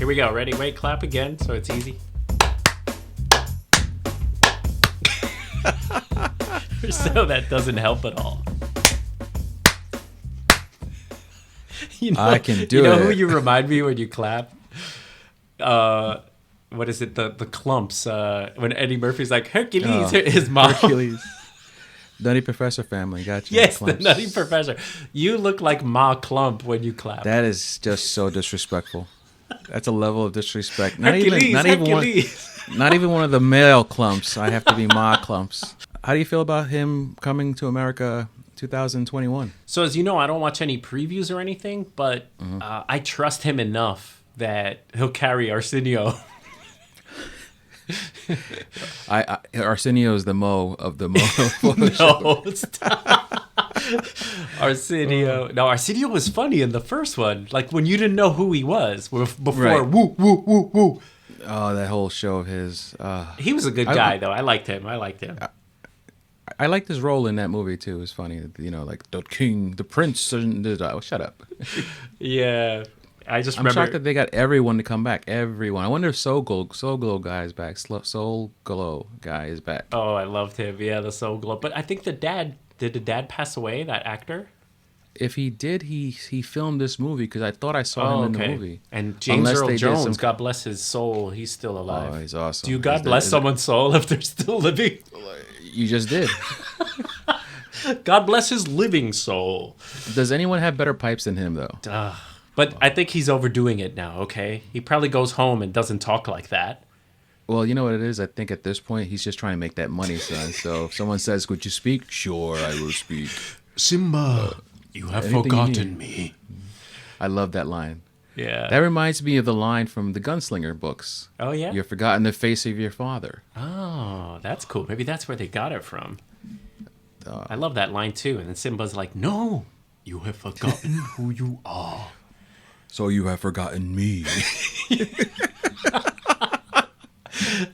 Here we go. Ready? Wait, clap again so it's easy. So that doesn't help at all. I can do it. You know who you remind me when you clap? What is it? The clumps. When Eddie Murphy's like, Hercules, his mom. Hercules. Nutty Professor family, gotcha. Yes, the Nutty Professor. You look like Ma Clump when you clap. That is just so disrespectful. That's a level of disrespect. Hercules. Not even one of the male clumps. I have to be Ma Clumps. How do you feel about him coming to America 2021? So as you know, I don't watch any previews or anything, but I trust him enough that he'll carry Arsenio. Arsenio is the Moe of the Moe. No, stop. Arsenio. No, Arsenio was funny in the first one. Like when you didn't know who he was before. Right. Woo, woo, woo, woo. Oh, that whole show of his. He was a good guy, though. I liked him. I liked his role in that movie too. It was funny, you know, like the king, the prince, and shut up. Yeah, I'm shocked that they got everyone to come back. Everyone. I wonder if Soul Glow guy is back. Soul Glow guy is back. Oh, I loved him. Yeah, the Soul Glow. But I think did the dad pass away? That actor? If he did, he filmed this movie because I thought I saw him in the movie. And James Earl Jones, God bless his soul, he's still alive. Oh, he's awesome. Do you God bless someone's soul if they're still living? You just did. God bless his living soul. Does anyone have better pipes than him, though? But I think he's overdoing it now, okay? He probably goes home and doesn't talk like that. Well, you know what it is? I think at this point, he's just trying to make that money, son. So if someone says, could you speak? Sure, I will speak. Simba, you have forgotten me. I love that line. Yeah. That reminds me of the line from the Gunslinger books. Oh, yeah? You've forgotten the face of your father. Oh, that's cool. Maybe that's where they got it from. I love that line, too. And then Simba's like, no, you have forgotten who you are. So you have forgotten me.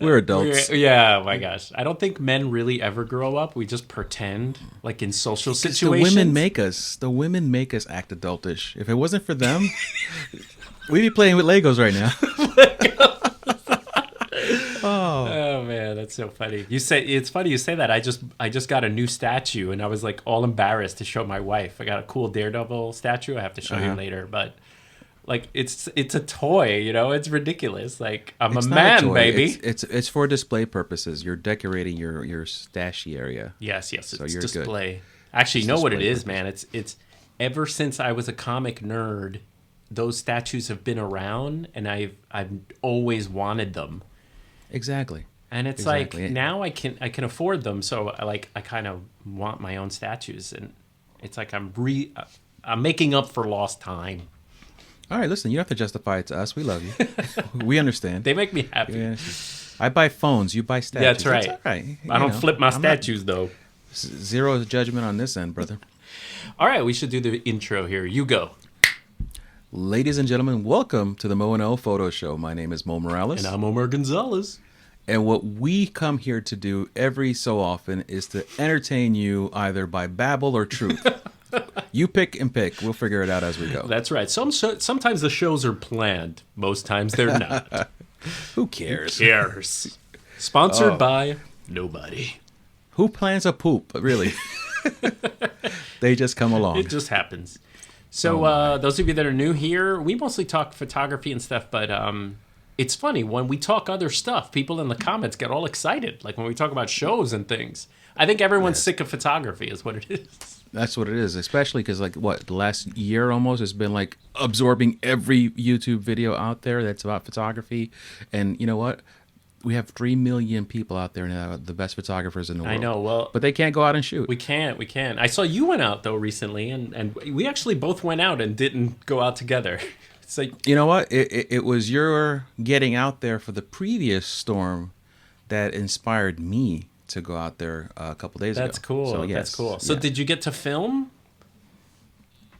We're adults. Yeah, oh my gosh. I don't think men really ever grow up. We just pretend, like in social situations. The women make us. The women make us act adultish. If it wasn't for them, we'd be playing with Legos right now. Oh man, that's so funny. It's funny you say that. I just got a new statue and I was like all embarrassed to show my wife. I got a cool Daredevil statue. I have to show you later, but like it's a toy, you know. It's ridiculous. Like it's a man, baby. It's for display purposes. You're decorating your stashy area. Yes. So it's you're display. Good. Actually, you know what it is, man. It's ever since I was a comic nerd, those statues have been around, and I've always wanted them. Exactly. And it's like now I can afford them, so I kind of want my own statues, and it's like I'm making up for lost time. All right, listen, you don't have to justify it to us. We love you. We understand. They make me happy. Yeah. I buy phones. You buy statues. Yeah, that's right. That's all right. I don't flip my statues, though. Zero judgment on this end, brother. All right, we should do the intro here. You go. Ladies and gentlemen, welcome to the Moe and O Photo Show. My name is Mo Morales. And I'm Omar Gonzalez. And what we come here to do every so often is to entertain you either by babble or truth. You pick and pick. We'll figure it out as we go. That's right. Sometimes the shows are planned. Most times they're not. Who cares? Who cares? Sponsored by nobody. Who plans a poop? Really? They just come along. It just happens. So those of you that are new here, we mostly talk photography and stuff, but it's funny. When we talk other stuff, people in the comments get all excited. Like when we talk about shows and things. I think everyone's sick of photography is what it is. That's what it is, especially because, like, the last year almost has been, like, absorbing every YouTube video out there that's about photography. And you know what? We have 3 million people out there now, the best photographers in the world. I know, well... But they can't go out and shoot. We can't. I saw you went out, though, recently, and we actually both went out and didn't go out together. It's like... You know what? It was your getting out there for the previous storm that inspired me to go out there a couple days ago. That's cool. So, yes, that's cool. So did you get to film?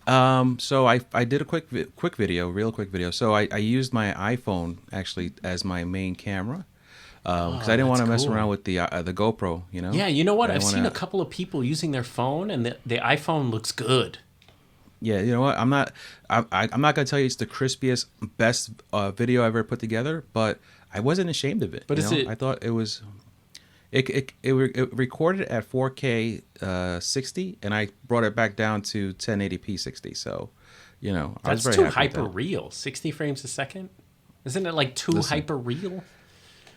So I did a real quick video. So I used my iPhone actually as my main camera because I didn't want to mess around with the GoPro, you know? Yeah, you know what? I've seen a couple of people using their phone and the iPhone looks good. Yeah, you know what? I'm not gonna tell you it's the crispiest, best video I've ever put together, but I wasn't ashamed of it. But is it? I thought it was. It recorded at 4K 60, and I brought it back down to 1080p 60. So, I was That's very too happy with hyper that. real. 60 frames a second? Isn't it like too hyper real?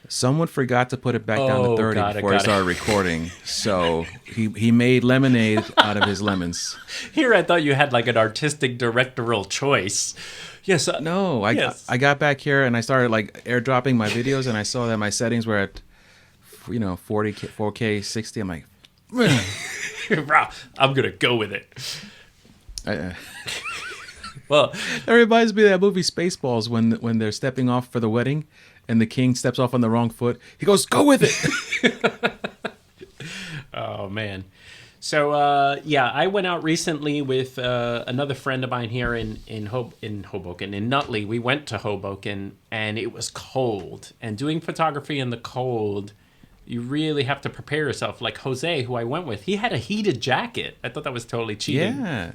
Someone forgot to put it back down Oh, to 30 got it, before I got it. started recording, so he made lemonade out of his lemons. Here, I thought you had like an artistic directorial choice. Yes. No, Yes. I got back here and I started like airdropping my videos, and I saw that my settings were at 4K 60. I'm like, I'm gonna go with it. I, Well, that reminds me of that movie Spaceballs when they're stepping off for the wedding, and the king steps off on the wrong foot. He goes, "Go with it." oh man. So yeah, I went out recently with another friend of mine here in Hoboken, in Nutley. We went to Hoboken, and it was cold. And doing photography in the cold, you really have to prepare yourself. Like Jose, who I went with, he had a heated jacket. I thought that was totally cheating. Yeah,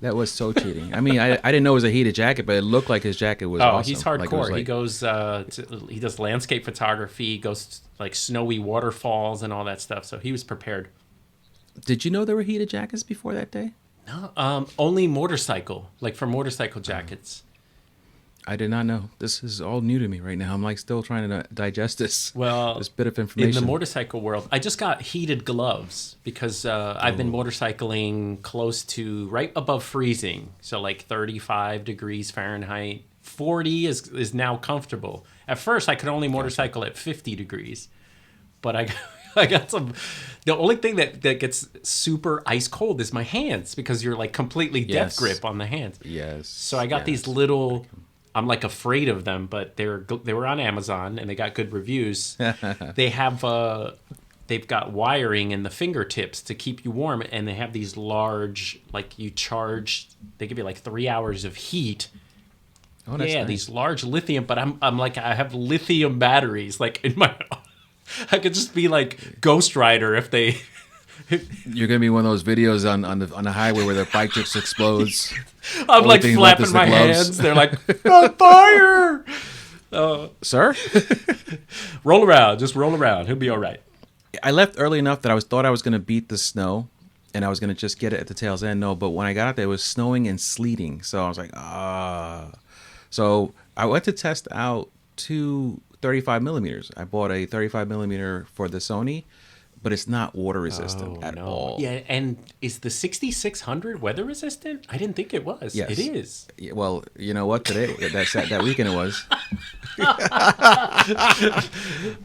that was so cheating. I mean, I didn't know it was a heated jacket, but it looked like his jacket was. Oh, awesome. he's Like, it was hardcore. He goes, he does landscape photography, goes to, like snowy waterfalls and all that stuff. So he was prepared. Did you know there were heated jackets before that day? No, only motorcycle, like for motorcycle jackets. I did not know. This is all new to me right now. I'm like still trying to digest this. Well, this bit of in information. the motorcycle world, I just got heated gloves because I've been motorcycling close to right above freezing. So like 35 degrees Fahrenheit. 40 is now comfortable. At first, I could only motorcycle at 50 degrees. But I got some... The only thing that gets super ice cold is my hands because you're like completely death grip on the hands. Yes. So I got these little... I'm like afraid of them, but they were on Amazon and they got good reviews. They have they've got wiring in the fingertips to keep you warm, and they have these large, like you charge. They give you like 3 hours of heat. Oh, that's yeah, nice. these large lithium. But I'm like I have lithium batteries like in my. I could just be like Ghost Rider if they. You're gonna be one of those videos on the highway where the bike just explodes. I'm Only like thing left is flapping the my gloves. hands. They're like on fire. Sir, Roll around, just roll around. He'll be all right. I left early enough that I thought I was gonna beat the snow, and I was gonna just get it at the tail's end. No, but when I got out there, it was snowing and sleeting. So I was like, ah. So I went to test out two 35 millimeters. I bought a 35 millimeter for the Sony, but it's not water resistant at all. Yeah, and is the 6600 weather resistant? I didn't think it was. Yes. It is. Yeah, well, you know what? Today, that weekend it was.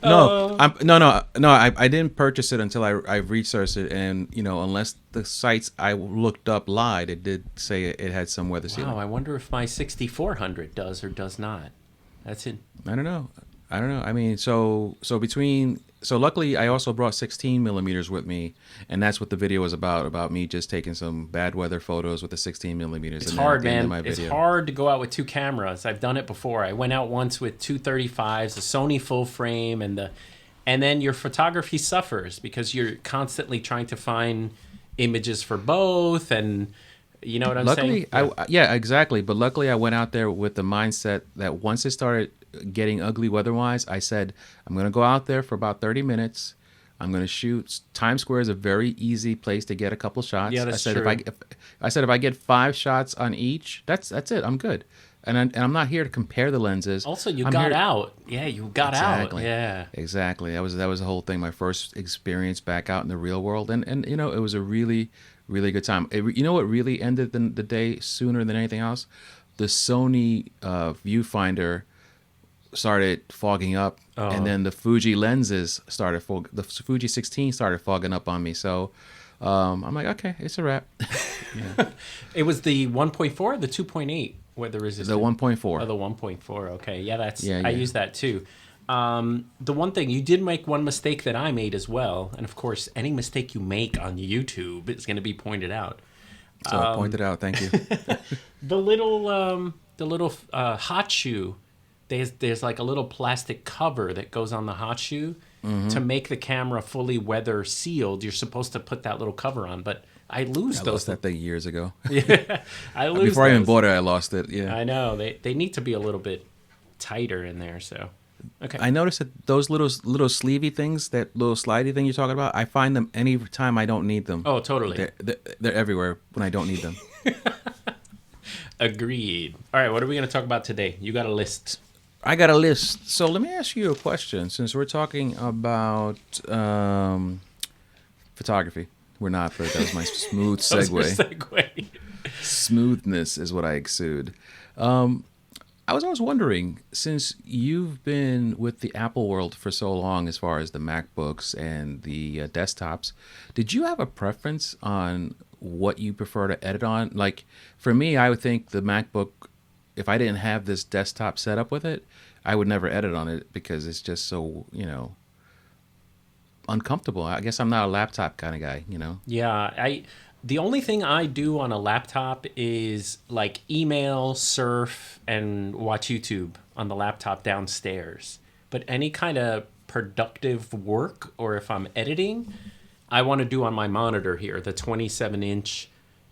I didn't purchase it until I researched it, and unless the sites I looked up lied, it did say it had some weather sealing. Wow, I wonder if my 6400 does or does not. That's it. I don't know. I mean, so luckily I also brought 16 millimeters with me, and that's what the video was about me just taking some bad weather photos with the 16 millimeters. It's and then hard, at the end of man. my It's video. hard to go out with two cameras. I've done it before. I went out once with two 35s, a Sony full frame, and then your photography suffers because you're constantly trying to find images for both, and you know what I'm saying? Yeah, exactly. But luckily I went out there with the mindset that once it started getting ugly weather-wise, I said, I'm going to go out there for about 30 minutes. I'm going to shoot. Times Square is a very easy place to get a couple shots. Yeah, that's true. If I get 5 shots on each, that's it. I'm good. And I'm not here to compare the lenses. Also, you got out. Yeah, you got out. Yeah. Exactly. That was the whole thing. My first experience back out in the real world, and it was a really, really good time. You know what really ended the day sooner than anything else? The Sony viewfinder started fogging up, and then the Fuji lenses started the Fuji 16 started fogging up on me. So I'm like, okay, it's a wrap. Yeah. It was the 1.4 or the 2.8 weather resistant? The 1.4. Oh, the 1.4. Okay. Yeah, Yeah. I use that too. The one thing, you did make one mistake that I made as well. And of course, any mistake you make on YouTube is going to be pointed out. So I pointed out, thank you. The little hot shoe, there's like a little plastic cover that goes on the hot shoe to make the camera fully weather sealed. You're supposed to put that little cover on, but I lose I those. lost that thing years ago. Yeah, I lose Before I even those. bought it, I lost it. Yeah. I know they need to be a little bit tighter in there. So, okay. I noticed that those little sleevey things, that little slidey thing you're talking about, I find them any time I don't need them. Oh, totally. They're everywhere when I don't need them. Agreed. All right, what are we going to talk about today? You got a list. I got a list. So let me ask you a question. Since we're talking about photography, we're not, but that was my smooth segue. Smoothness is what I exude. I was always wondering, since you've been with the Apple world for so long, as far as the MacBooks and the desktops, did you have a preference on what you prefer to edit on? Like, for me, I would think the MacBook, if I didn't have this desktop set up with it, I would never edit on it because it's just so, uncomfortable. I guess I'm not a laptop kind of guy, Yeah, the only thing I do on a laptop is like email, surf, and watch YouTube on the laptop downstairs. But any kind of productive work, or if I'm editing, I want to do on my monitor here, the 27-inch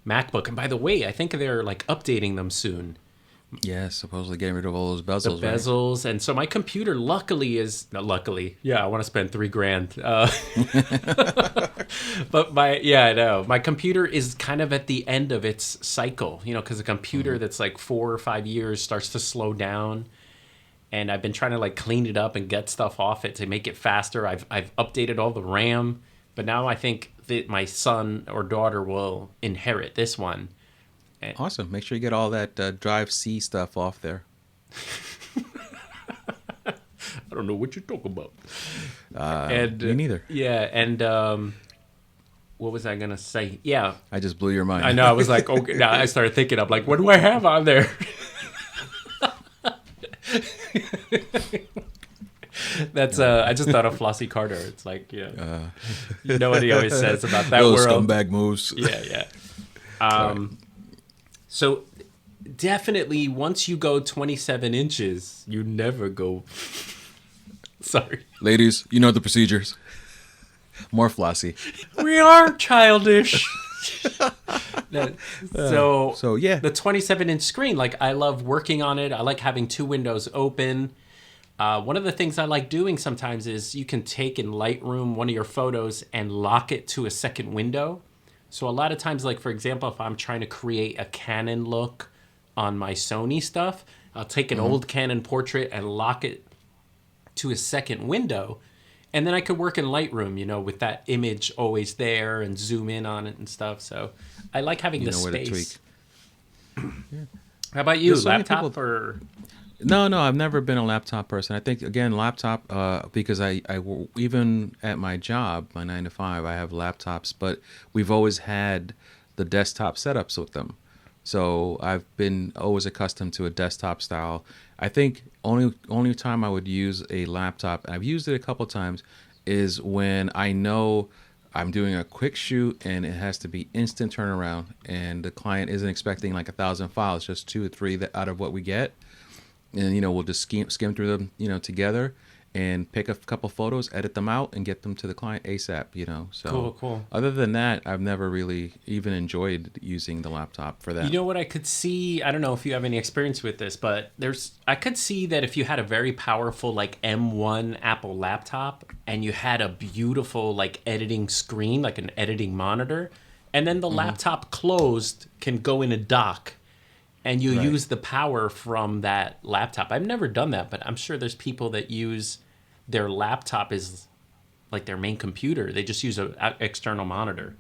MacBook. And by the way, I think they're like updating them soon. Yeah, supposedly getting rid of all those bezels. The bezels, right? And so my computer luckily is not luckily. Yeah, I want to spend $3,000. But I know my computer is kind of at the end of its cycle. Because a computer that's like 4 or 5 years starts to slow down, and I've been trying to like clean it up and get stuff off it to make it faster. I've updated all the RAM, but now I think that my son or daughter will inherit this one. Awesome. Make sure you get all that Drive C stuff off there. I don't know what you're talking about. Me neither. Yeah, and what was I going to say? Yeah. I just blew your mind. I know. I was like, okay. Now I started thinking, I'm like, what do I have on there? That's I just thought of Flossie Carter. It's like, you know what he always says about that those world. scumbag moves. Yeah. So definitely once you go 27 inches, you never go. Sorry. Ladies, you know the procedures. More Flossie. We are childish. So yeah. The 27-inch screen, like I love working on it. I like having 2 windows open. One of the things I like doing sometimes is you can take in Lightroom one of your photos and lock it to a second window. So a lot of times, like for example, if I'm trying to create a Canon look on my Sony stuff, I'll take an old Canon portrait and lock it to a second window. And then I could work in Lightroom, with that image always there and zoom in on it and stuff. So I like having the space. Yeah. How about you? So laptop or? No, I've never been a laptop person. I think, again, laptop, because I even at my job, my 9 to 5, I have laptops, but we've always had the desktop setups with them. So I've been always accustomed to a desktop style. I think only time I would use a laptop, and I've used it a couple times, is when I know I'm doing a quick shoot and it has to be instant turnaround, and the client isn't expecting like 1,000 files, just 2 or 3 out of what we get. And, we'll just skim through them, together and pick a couple photos, edit them out, and get them to the client ASAP, So Cool. Other than that, I've never really even enjoyed using the laptop for that. You know what I could see? I don't know if you have any experience with this, but I could see that if you had a very powerful like M1 Apple laptop and you had a beautiful like editing screen, like an editing monitor, and then the laptop closed can go in a dock. And you use the power from that laptop. I've never done that, but I'm sure there's people that use their laptop as like their main computer. They just use an external monitor.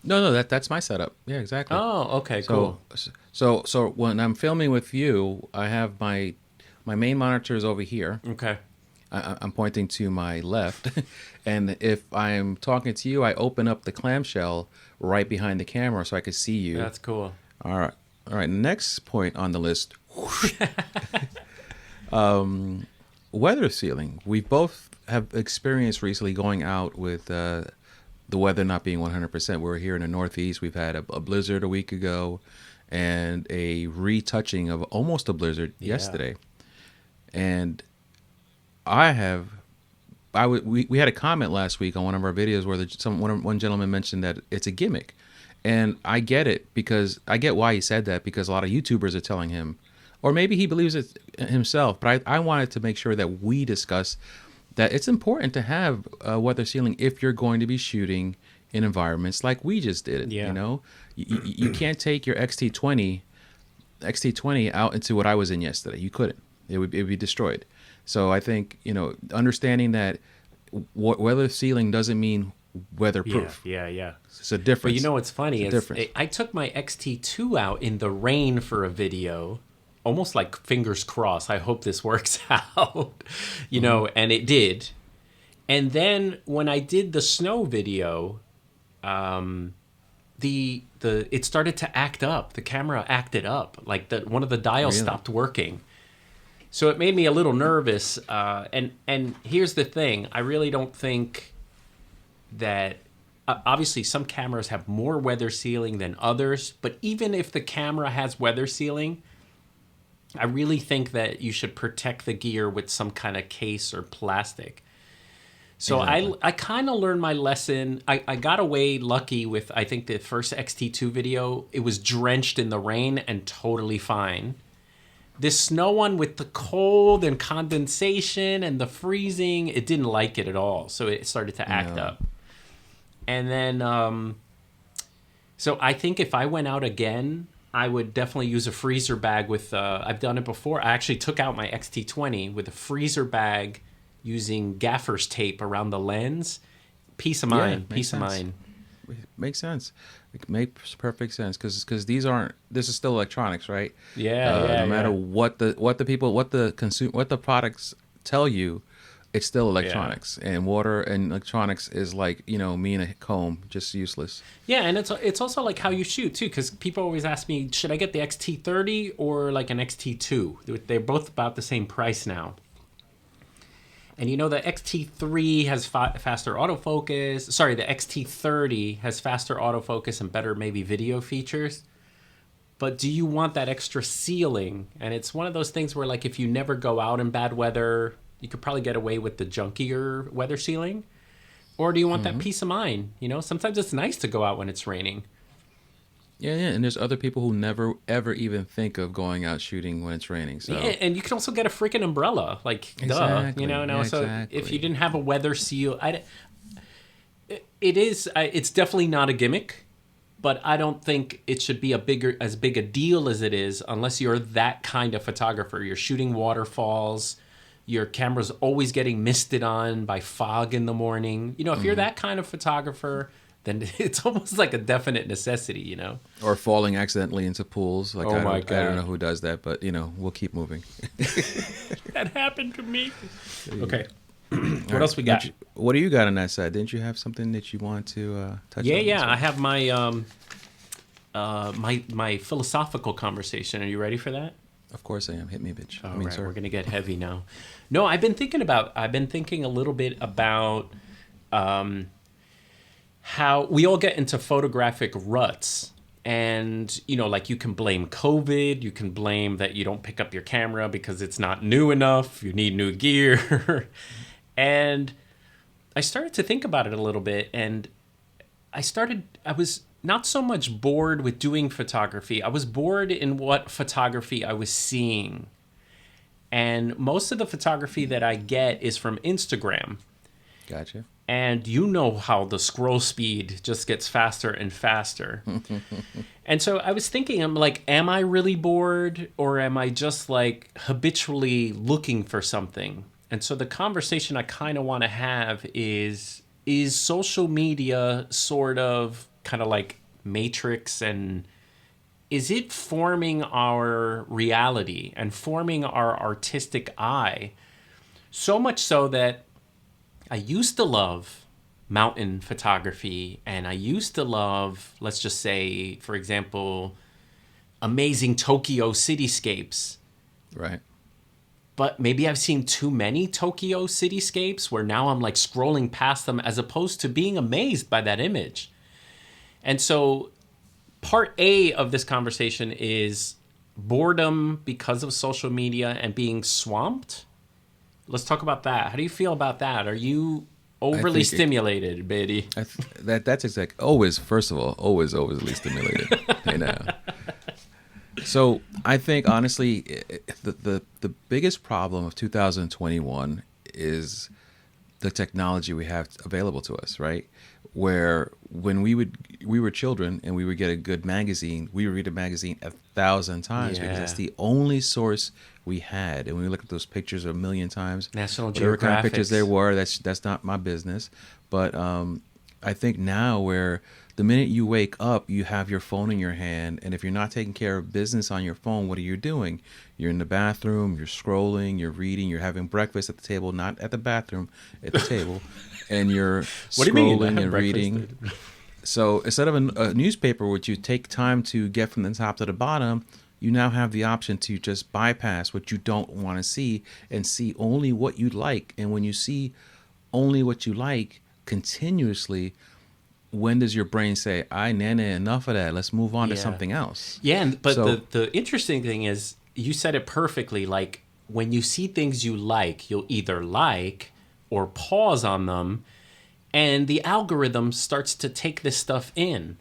No, that's my setup. Yeah, exactly. Oh, okay, cool. So when I'm filming with you, I have my main monitor is over here. Okay. I'm pointing to my left, and if I'm talking to you, I open up the clamshell right behind the camera so I can see you. That's cool. All right, next point on the list. Weather sealing. We both have experienced recently going out with the weather not being 100%. We're here in the Northeast. We've had a blizzard a week ago and a retouching of almost a blizzard yesterday. And we had a comment last week on one of our videos where one gentleman mentioned that it's a gimmick. And I get it, because I get why he said that, because a lot of YouTubers are telling him, or maybe he believes it himself. But I wanted to make sure that we discuss that it's important to have weather sealing if you're going to be shooting in environments like we just did. Yeah. You know, you can't take your XT20 out into what I was in yesterday. You couldn't. It would be destroyed. So I think, understanding that weather sealing doesn't mean weatherproof. Yeah. It's a difference. But you know what's funny is difference. I took my XT2 out in the rain for a video, almost like fingers crossed. I hope this works out, and it did. And then when I did the snow video, it started to act up. The camera acted up, like one of the dials stopped working. So it made me a little nervous. And here's the thing: I really don't think that. Obviously, some cameras have more weather sealing than others. But even if the camera has weather sealing, I really think that you should protect the gear with some kind of case or plastic. So exactly. I kind of learned my lesson. I got away lucky with, I think, the first XT2 video. It was drenched in the rain and totally fine. This snow one with the cold and condensation and the freezing, it didn't like it at all. So it started to act up. And then, so I think if I went out again, I would definitely use a freezer bag with, I've done it before. I actually took out my XT20 with a freezer bag using gaffer's tape around the lens. Peace of mind. Peace of mind. Makes sense. It makes perfect sense, because this is still electronics, right? No matter what the products tell you, it's still electronics. And water and electronics is like, me and a comb, just useless. Yeah, and it's also like how you shoot too, because people always ask me, should I get the XT30 or like an XT2? They're both about the same price now. And the XT3 has faster autofocus. Sorry, the XT30 has faster autofocus and better maybe video features. But do you want that extra sealing? And it's one of those things where, like, if you never go out in bad weather, you could probably get away with the junkier weather sealing. Or do you want that peace of mind? Sometimes it's nice to go out when it's raining. Yeah, and there's other people who never, ever even think of going out shooting when it's raining. So. Yeah, and you can also get a freaking umbrella. Like, exactly. Duh, So exactly. if you didn't have a weather seal, it's definitely not a gimmick, but I don't think it should be as big a deal as it is unless you're that kind of photographer. You're shooting waterfalls. Your camera's always getting misted on by fog in the morning. If you're that kind of photographer, then it's almost like a definite necessity, Or falling accidentally into pools. Like, my God. I don't know who does that, but, we'll keep moving. That happened to me. Okay. What else we got? What do you got on that side? Didn't you have something that you want to touch on? Yeah. I have my my philosophical conversation. Are you ready for that? Of course I am. Hit me, bitch. All right, we're going to get heavy now. No, I've been thinking a little bit about how we all get into photographic ruts. And, like, you can blame COVID. You can blame that you don't pick up your camera because it's not new enough. You need new gear. And I started to think about it a little bit. And I was not so much bored with doing photography. I was bored in what photography I was seeing. And most of the photography that I get is from Instagram. Gotcha. And you know how the scroll speed just gets faster and faster. And so I was thinking, I'm like, am I really bored, or am I just like habitually looking for something? And so the conversation I kind of want to have is social media sort of kind of like Matrix, and is it forming our reality and forming our artistic eye? So much so that I used to love mountain photography, and I used to love, let's just say, for example, amazing Tokyo cityscapes. Right. But maybe I've seen too many Tokyo cityscapes where now I'm like scrolling past them as opposed to being amazed by that image. And so part A of this conversation is boredom because of social media and being swamped. Let's talk about that. How do you feel about that? Are you Overly stimulated, baby. That's exactly. Always, first of all, always overly stimulated. So I think honestly, the biggest problem of 2021 is the technology we have available to us, right? Where when we were children and we would get a good magazine, we would read a magazine 1,000 times because that's the only source we had. And when we look at those pictures a million times, National whatever Geographic kind of pictures there were, that's not my business. But I think now where the minute you wake up, you have your phone in your hand, and if you're not taking care of business on your phone, what are you doing? You're in the bathroom, you're scrolling, you're reading, you're having breakfast at the table, not at the bathroom, at the table, and you're scrolling and reading. So instead of a newspaper, which you take time to get from the top to the bottom, you now have the option to just bypass what you don't want to see and see only what you like. And when you see only what you like continuously, when does your brain say, nana, enough of that, let's move on to something else? But the interesting thing is, you said it perfectly. Like, when you see things you like, you'll either like or pause on them, and the algorithm starts to take this stuff in.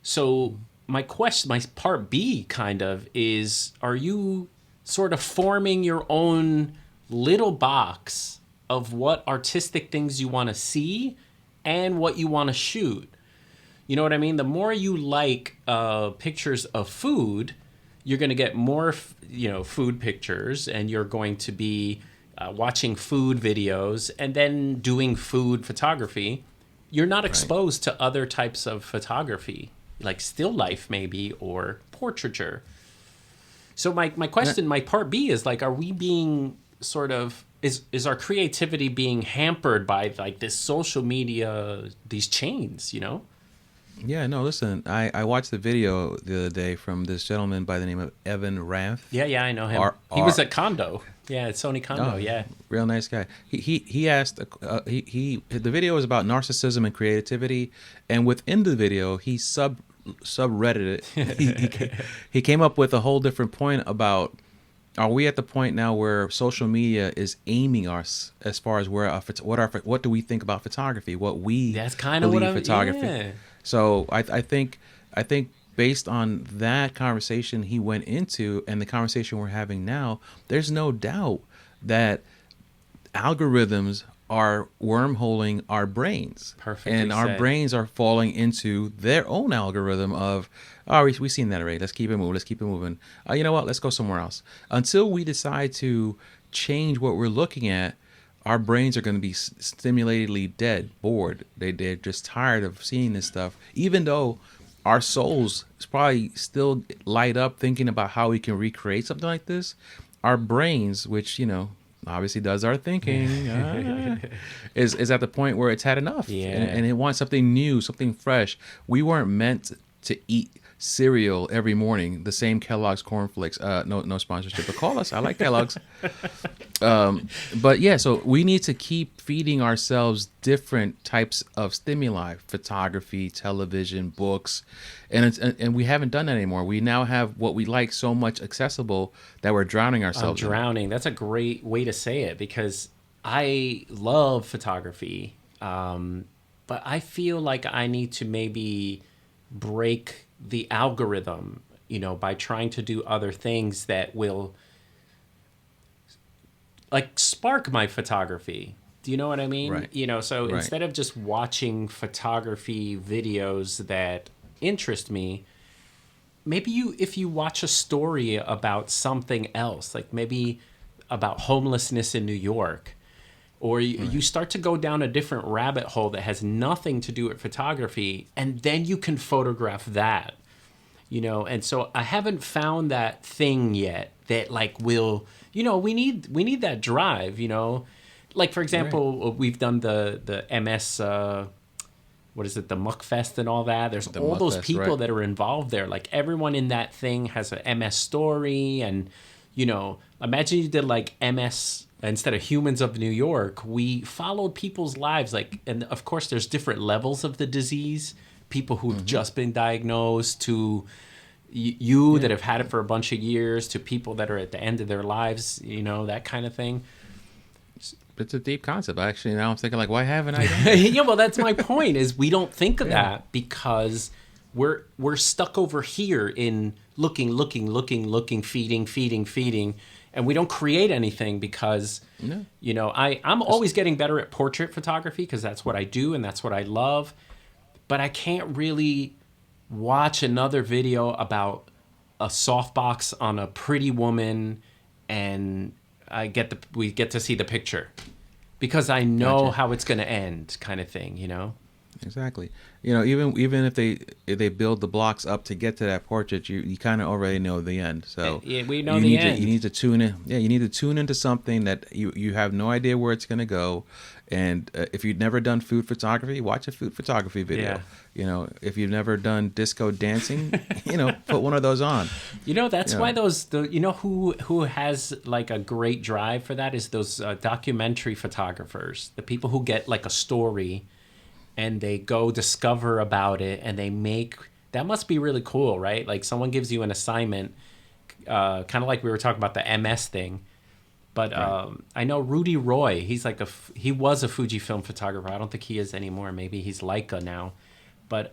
So my part B kind of is, are you sort of forming your own little box of what artistic things you want to see and what you want to shoot? You know what I mean? The more you like pictures of food, you're going to get more, food pictures, and you're going to be watching food videos and then doing food photography. You're not exposed to other types of photography, like still life maybe, or portraiture. So my question, my part B is like, are we being sort of, is our creativity being hampered by like this social media, these chains, Yeah, no, listen, I watched the video the other day from this gentleman by the name of Evan Rath. Yeah, I know him. He was at Kondo. Yeah, at Sony Kondo, Real nice guy. He asked, the video was about narcissism and creativity, and within the video, he subreddit it. He came up with a whole different point about, are we at the point now where social media is aiming us as far as what do we think about photography? That's kind of what photography. Yeah. So I think based on that conversation he went into and the conversation we're having now, there's no doubt that algorithms are wormholing our brains. Perfectly and our said. Brains are falling into their own algorithm of, we've seen that already. Let's keep it moving. You know what? Let's go somewhere else. Until we decide to change what we're looking at, our brains are going to be stimulatedly dead, bored. They're just tired of seeing this stuff, even though our souls probably still light up thinking about how we can recreate something like this. Our brains, which, obviously does our thinking, is at the point where it's had enough. Yeah. And it wants something new, something fresh. We weren't meant to eat cereal every morning, the same Kellogg's cornflakes. No sponsorship, but call us. I like Kellogg's. But yeah, so we need to keep feeding ourselves different types of stimuli: photography, television, books, and we haven't done that anymore. We now have what we like so much accessible that we're drowning ourselves. Drowning. That's a great way to say it, because I love photography, but I feel like I need to maybe break the algorithm, by trying to do other things that will like spark my photography. Do you know what I mean? Right. So instead of just watching photography videos that interest me, maybe if you watch a story about something else, like maybe about homelessness in New York, or you start to go down a different rabbit hole that has nothing to do with photography, and then you can photograph that, And so I haven't found that thing yet that like will, we need that drive, Like, for example, we've done the MS, what is it, the Muckfest and all that. There's all those people that are involved there. Like, everyone in that thing has a MS story, and, imagine you did like MS. Instead of Humans of New York, we followed people's lives. Like, and of course, there's different levels of the disease. People who've just been diagnosed, to that have had it for a bunch of years, to people that are at the end of their lives, that kind of thing. it's a deep concept. Actually, now I'm thinking like, why haven't I done it? Yeah, well, that's my point. Is we don't think of that because we're stuck over here in looking, feeding, and we don't create anything because I'm always getting better at portrait photography because that's what I do and that's what I love, but I can't really watch another video about a softbox on a pretty woman and we get to see the picture because I know how it's going to end, kind of thing, Exactly. Even if they build the blocks up to get to that portrait, you kind of already know the end. So we know the end. You need to tune in. Yeah, you need to tune into something that you have no idea where it's going to go. And if you've never done food photography, watch a food photography video. Yeah. If you've never done disco dancing, put one of those on. That's why who has like a great drive for that is those documentary photographers, the people who get like a story and they go discover about it and they make, that must be really cool, right? Like someone gives you an assignment, kind of like we were talking about the MS thing. But right. I know Rudy Roy, he was a Fujifilm photographer. I don't think he is anymore. Maybe he's Leica now. But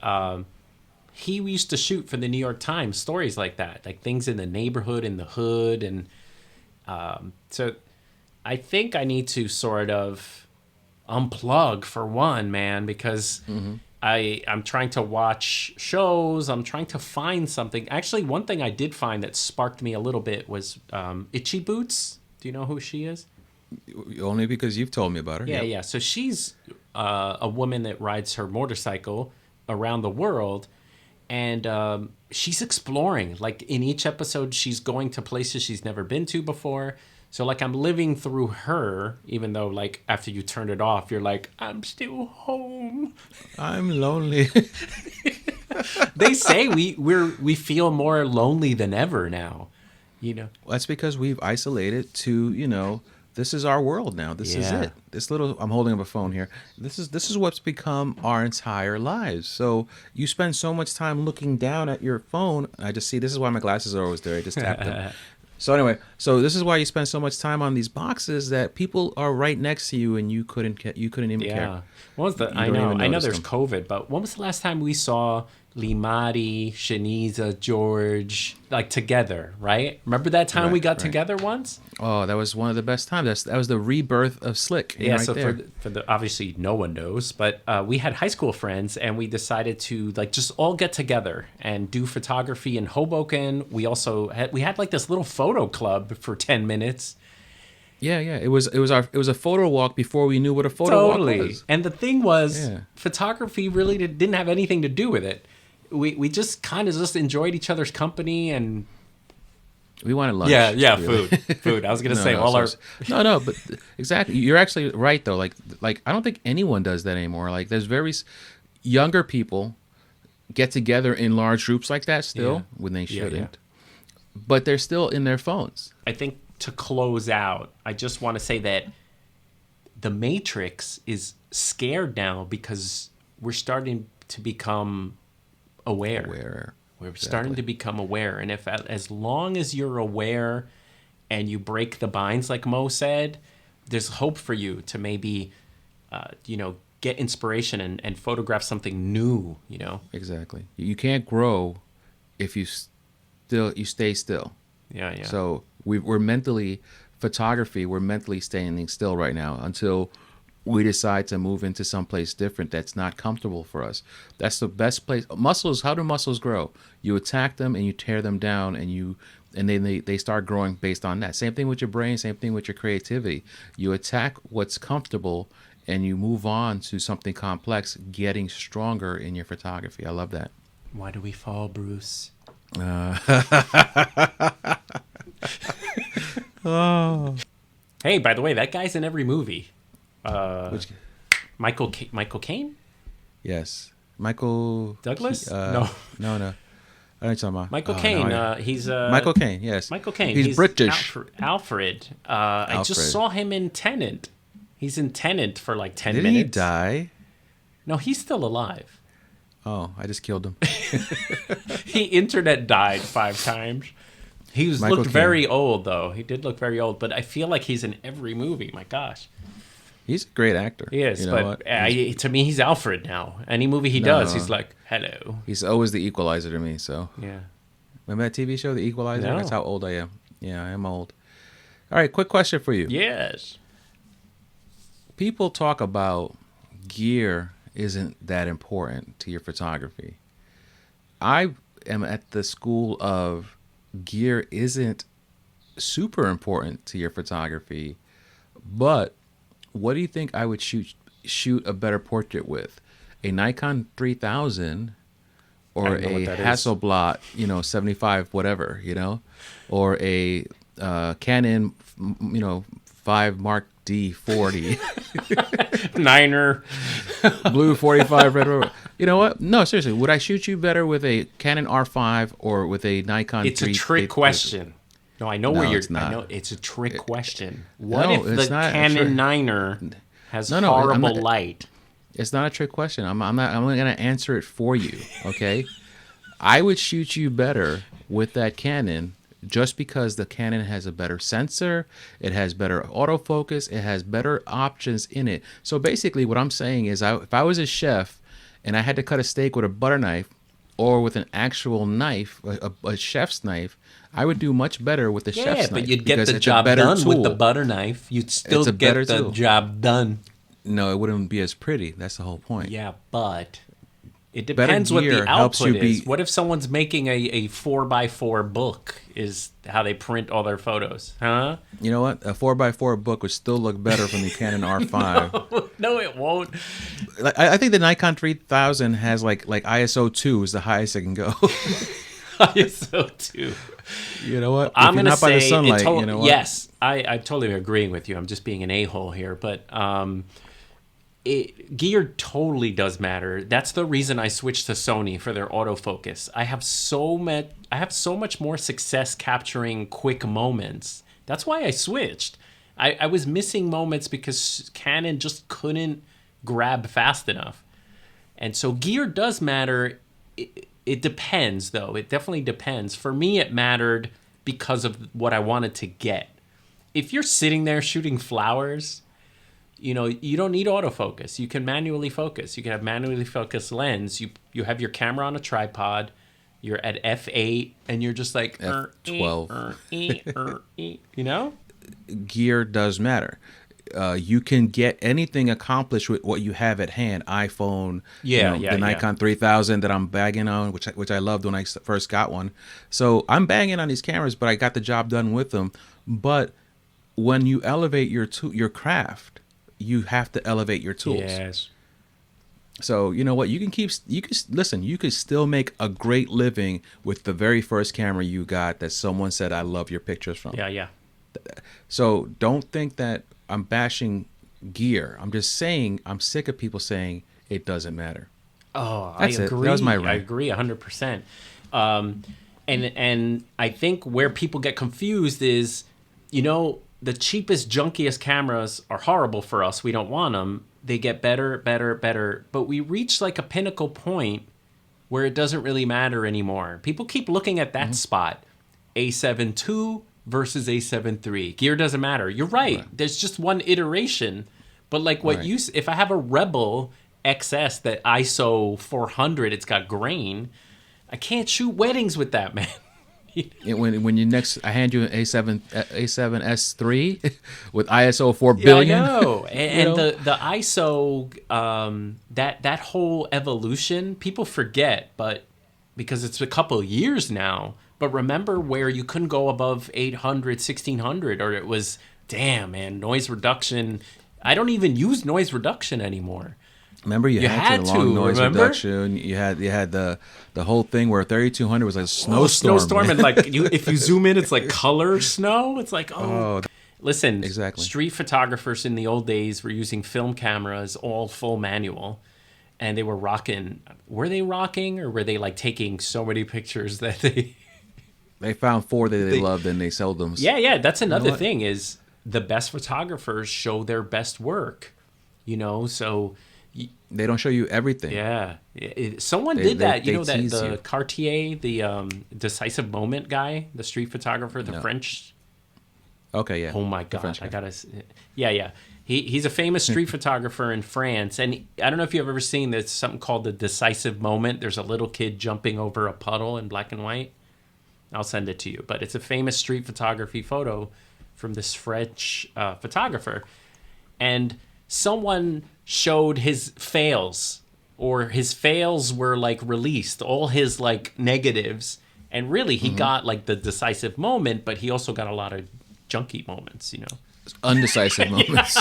he used to shoot for the New York Times stories like that, like things in the neighborhood, in the hood. And so I think I need to sort of unplug for one, man, because I'm trying to watch shows. I'm trying to find something. Actually, one thing I did find that sparked me a little bit was Itchy Boots. Do you know who she is? Only because you've told me about her. Yeah, yeah. So she's a woman that rides her motorcycle around the world, and she's exploring. Like in each episode, she's going to places she's never been to before. So like I'm living through her, even though like after you turn it off, you're like, I'm still home. I'm lonely. They say we feel more lonely than ever now. That's because we've isolated to, this is our world now. This is it. I'm holding up a phone here. This is what's become our entire lives. So you spend so much time looking down at your phone. I just see, this is why my glasses are always there. I just tap them. So anyway, this is why you spend so much time on these boxes that people are right next to you and you couldn't even care. I know there's COVID, but when was the last time we saw Limari, Shaniza, George, like together, right? Remember that time we got together once? Oh, that was one of the best times. That was the rebirth of Slick. Yeah, right so there. For the obviously no one knows, but we had high school friends and we decided to like just all get together and do photography in Hoboken. We also had like this little photo club for 10 minutes. Yeah. It was a photo walk before we knew what a photo walk was. And the thing was, photography really didn't have anything to do with it. We just kind of just enjoyed each other's company and we wanted lunch. Yeah, really. food. I was gonna say but exactly. You're actually right though. Like I don't think anyone does that anymore. Like there's very younger people get together in large groups like that still when they shouldn't, but they're still in their phones. I think to close out, I just want to say that the Matrix is scared now because we're starting to become aware. We're starting to become aware. And if as long as you're aware and you break the binds, like Mo said, there's hope for you to maybe, get inspiration and photograph something new, Exactly. You can't grow if you stay still. Yeah. So we're mentally standing still right now until we decide to move into someplace different that's not comfortable for us. That's the best place. Muscles, how do muscles grow? You attack them and you tear them down and then they start growing based on that. Same thing with your brain, same thing with your creativity. You attack what's comfortable and you move on to something complex, getting stronger in your photography. I love that. Why do we fall, Bruce? Oh. Hey, by the way, that guy's in every movie. Michael Caine? Yes. Michael Douglas? No. I don't know talking about. Michael Caine. He's Michael Caine. Yes. Michael Caine. He's British. Alfred. I just saw him in Tenet. He's in Tenet for like 10 minutes. Didn't he die? No, he's still alive. Oh, I just killed him. He internet died 5 times. He looked very old, though. He did look very old, but I feel like he's in every movie. My gosh. He's a great actor. He is, you know but to me, he's Alfred now. Any movie he does, he's like, hello. He's always the Equalizer to me. So yeah. Remember that TV show, The Equalizer? No. That's how old I am. Yeah, I am old. All right, quick question for you. Yes. People talk about gear isn't that important to your photography. I am at the school of gear isn't super important to your photography, but what do you think I would shoot a better portrait with? A Nikon 3000 or a Hasselblad, 75 whatever, or a Canon, 5 Mark D 40 Niner blue 45 red. You know what? No, seriously, would I shoot you better with a Canon R5 or with a Nikon? It's a trick question. No, I know where you're. I know it's a trick question. What if the Canon Niner has horrible light? It's not a trick question. I'm only going to answer it for you. Okay, I would shoot you better with that Canon just because the Canon has a better sensor, it has better autofocus, it has better options in it. So basically, what I'm saying is, if I was a chef and I had to cut a steak with a butter knife or with an actual knife, a chef's knife, I would do much better with the chef's knife. Yeah, but you'd get the job done with the butter knife. You'd still get the job done. No, it wouldn't be as pretty. That's the whole point. Yeah, but it depends what the output is. What if someone's making a 4x4 book is how they print all their photos? Huh? You know what? A 4x4 book would still look better from the Canon R5. No, it won't. I think the Nikon 3000 has like ISO 2 is the highest it can go. ISO 2. You know what? I'm going to say, sunlight, you know what? Yes, I'm totally agreeing with you. I'm just being an a-hole here. But gear totally does matter. That's the reason I switched to Sony for their autofocus. I have so much more success capturing quick moments. That's why I switched. I was missing moments because Canon just couldn't grab fast enough. And so gear does matter. It depends, though. It definitely depends. For me, it mattered because of what I wanted to get. If you're sitting there shooting flowers, you don't need autofocus. You can manually focus. You can have manually focused lens. You have your camera on a tripod. You're at f8, and you're just like f12. Gear does matter. You can get anything accomplished with what you have at hand. iPhone, the Nikon 3000 that I'm bagging on, which I loved when I first got one. So I'm banging on these cameras, but I got the job done with them. But when you elevate your craft, you have to elevate your tools. Yes. So you know what? You could still make a great living with the very first camera you got that someone said, "I love your pictures from." Yeah. So don't think that I'm bashing gear. I'm just saying I'm sick of people saying it doesn't matter. Oh, I agree. That was my rant. I agree 100%. And I think where people get confused is, the cheapest, junkiest cameras are horrible for us. We don't want them. They get better. But we reach like a pinnacle point where it doesn't really matter anymore. People keep looking at that spot. A7 II versus A7 III. Gear doesn't matter. You're right. There's just one iteration. But like if I have a Rebel XS that ISO 400, it's got grain, I can't shoot weddings with that, man. When I hand you an A7S3 with ISO 4 billion. I know. And the ISO, that whole evolution, people forget, but because it's a couple of years now. But remember where you couldn't go above 800, 1600, or it was, damn, man, noise reduction. I don't even use noise reduction anymore. Remember, you had to long noise reduction. You had the whole thing where 3200 was like a snowstorm. And like if you zoom in, it's like color snow. It's like listen, exactly. Street photographers in the old days were using film cameras, all full manual, and they were rocking. Were they rocking, or were they like taking so many pictures that they found 4 that they loved and they sold them? Yeah. That's another thing is the best photographers show their best work. So. They don't show you everything. Yeah. Someone did that. The Cartier, the Decisive Moment guy, the street photographer, the French. Okay, yeah. Oh, my God. I got to... Yeah. He's a famous street photographer in France, and I don't know if you've ever seen, there's something called the decisive moment. There's a little kid jumping over a puddle in black and white. I'll send it to you, but it's a famous street photography photo from this French photographer, and someone showed his fails, or his fails were like released, all his like negatives, and really he got like the decisive moment, but he also got a lot of junky moments, you know. Undecisive moments.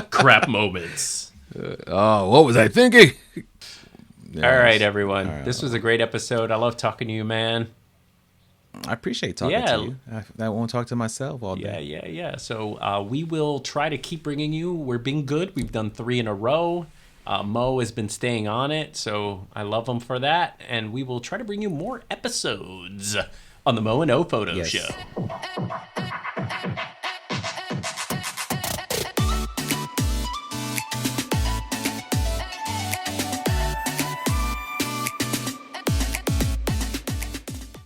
Crap moments. Oh, what was I thinking? Yes. All right, everyone. All right. This was a great episode. I love talking to you, man. I appreciate talking to you. I won't talk to myself all day. Yeah. So we will try to keep bringing you. We're being good. We've done 3 in a row. Moe has been staying on it, so I love him for that. And we will try to bring you more episodes on the Moe and O Photo Show.